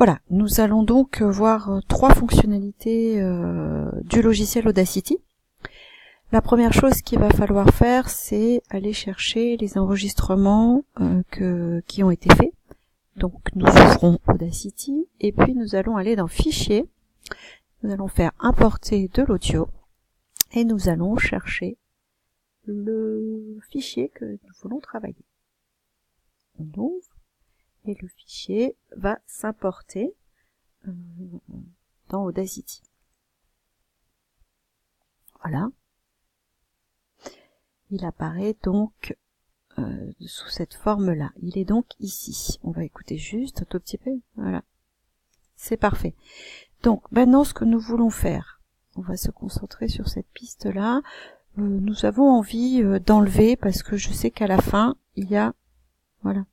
Voilà, nous allons donc voir trois fonctionnalités du logiciel Audacity. La première chose qu'il va falloir faire, c'est aller chercher les enregistrements qui ont été faits. Donc nous ouvrons Audacity et puis nous allons aller dans Fichier. Nous allons faire importer de l'audio et nous allons chercher le fichier que nous voulons travailler. On ouvre et le fichier va s'importer dans Audacity. Voilà. Il apparaît donc sous cette forme-là. Il est donc ici. On va écouter juste un tout petit peu. Voilà. C'est parfait. Donc maintenant, ce que nous voulons faire, on va se concentrer sur cette piste-là. Nous avons envie d'enlever, parce que je sais qu'à la fin, il y a... Voilà.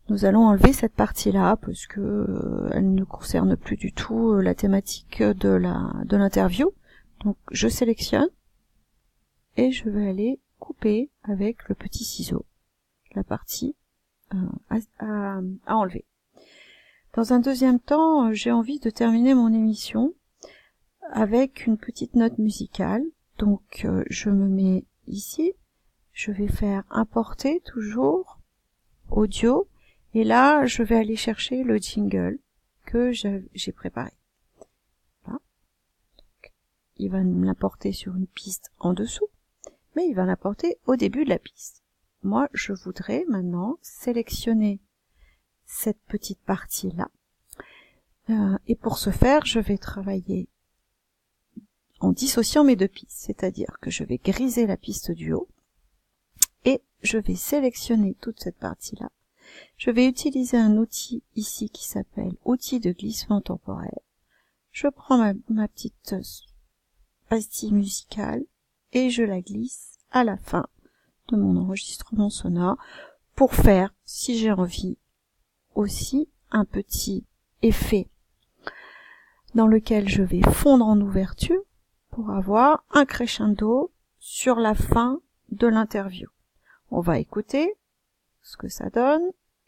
Nous allons enlever cette partie-là, parce que elle ne concerne plus du tout la thématique de l'interview. Donc je sélectionne, et je vais aller couper avec le petit ciseau la partie à enlever. Dans un deuxième temps, j'ai envie de terminer mon émission avec une petite note musicale. Donc je me mets ici, je vais faire importer toujours audio, et là je vais aller chercher le jingle que j'ai préparé. Voilà. Donc, il va me l'importer sur une piste en dessous, mais il va l'importer au début de la piste. Moi je voudrais maintenant sélectionner cette petite partie-là. Et pour ce faire, je vais travailler en dissociant mes deux pistes, c'est-à-dire que je vais griser la piste du haut et je vais sélectionner toute cette partie-là. Je vais utiliser un outil ici qui s'appelle outil de glissement temporel. Je prends ma petite pastille musicale et je la glisse à la fin de mon enregistrement sonore pour faire, si j'ai envie, aussi un petit effet dans lequel je vais fondre en ouverture pour avoir un crescendo sur la fin de l'interview. On va écouter ce que ça donne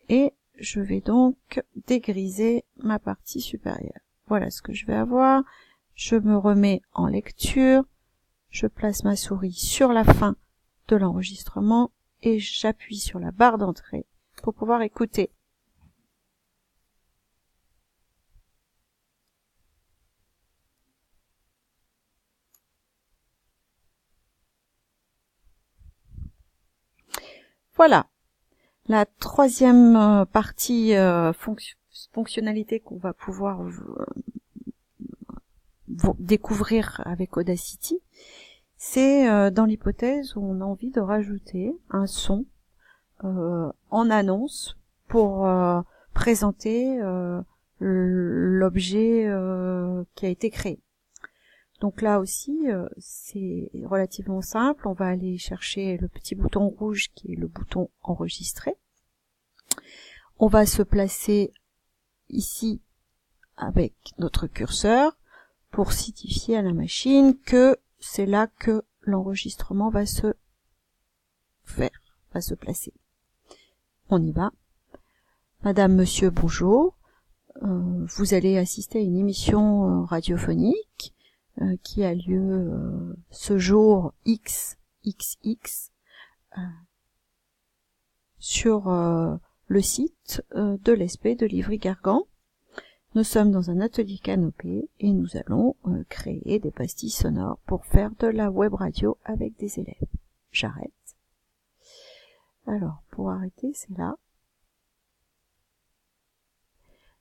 et je vais donc dégriser ma partie supérieure. Voilà ce que je vais avoir. Je me remets en lecture, je place ma souris sur la fin de l'enregistrement et j'appuie sur la barre d'entrée pour pouvoir écouter. Voilà. La troisième partie fonctionnalité qu'on va pouvoir découvrir avec Audacity, c'est dans l'hypothèse où on a envie de rajouter un son en annonce pour présenter l'objet qui a été créé. Donc là aussi, c'est relativement simple. On va aller chercher le petit bouton rouge qui est le bouton enregistrer. On va se placer ici avec notre curseur pour signifier à la machine que c'est là que l'enregistrement va se faire, va se placer. On y va. Madame, monsieur, bonjour. Vous allez assister à une émission radiophonique qui a lieu ce jour XXX sur le site de l'ESP de Livry-Gargan. Nous sommes dans un atelier canopé et nous allons créer des pastilles sonores pour faire de la web radio avec des élèves. J'arrête. Alors, pour arrêter, c'est là.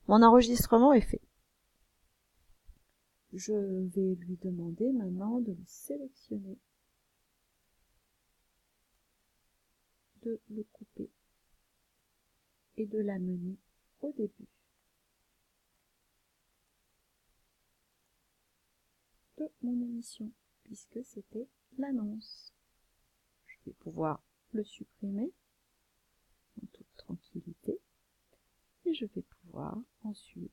Mon enregistrement est fait. Je vais lui demander maintenant de le sélectionner, de le couper et de l'amener au début de mon émission, puisque c'était l'annonce. Je vais pouvoir le supprimer en toute tranquillité et je vais pouvoir ensuite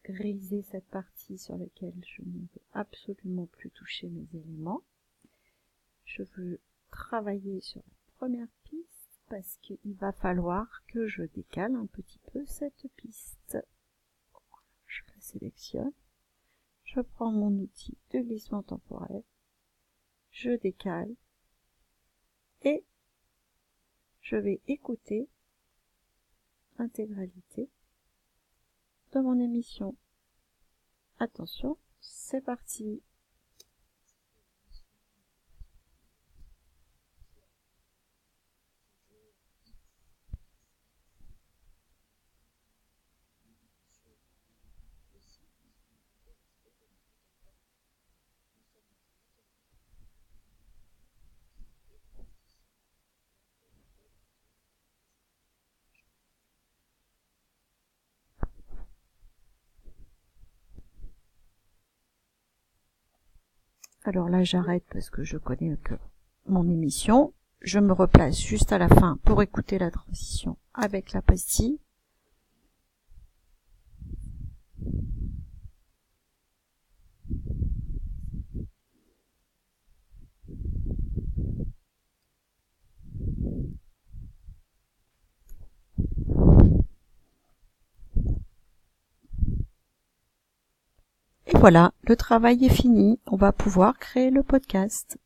griser cette partie sur laquelle je ne veux absolument plus toucher mes éléments. Je veux travailler sur la première piste parce qu'il va falloir que je décale un petit peu cette piste. Je la sélectionne, je prends mon outil de glissement temporel, je décale et je vais écouter l'intégralité de mon émission. Attention, c'est parti. Alors là, j'arrête parce que je connais que mon émission. Je me replace juste à la fin pour écouter la transition avec la pastille. Et voilà, le travail est fini. On va pouvoir créer le podcast.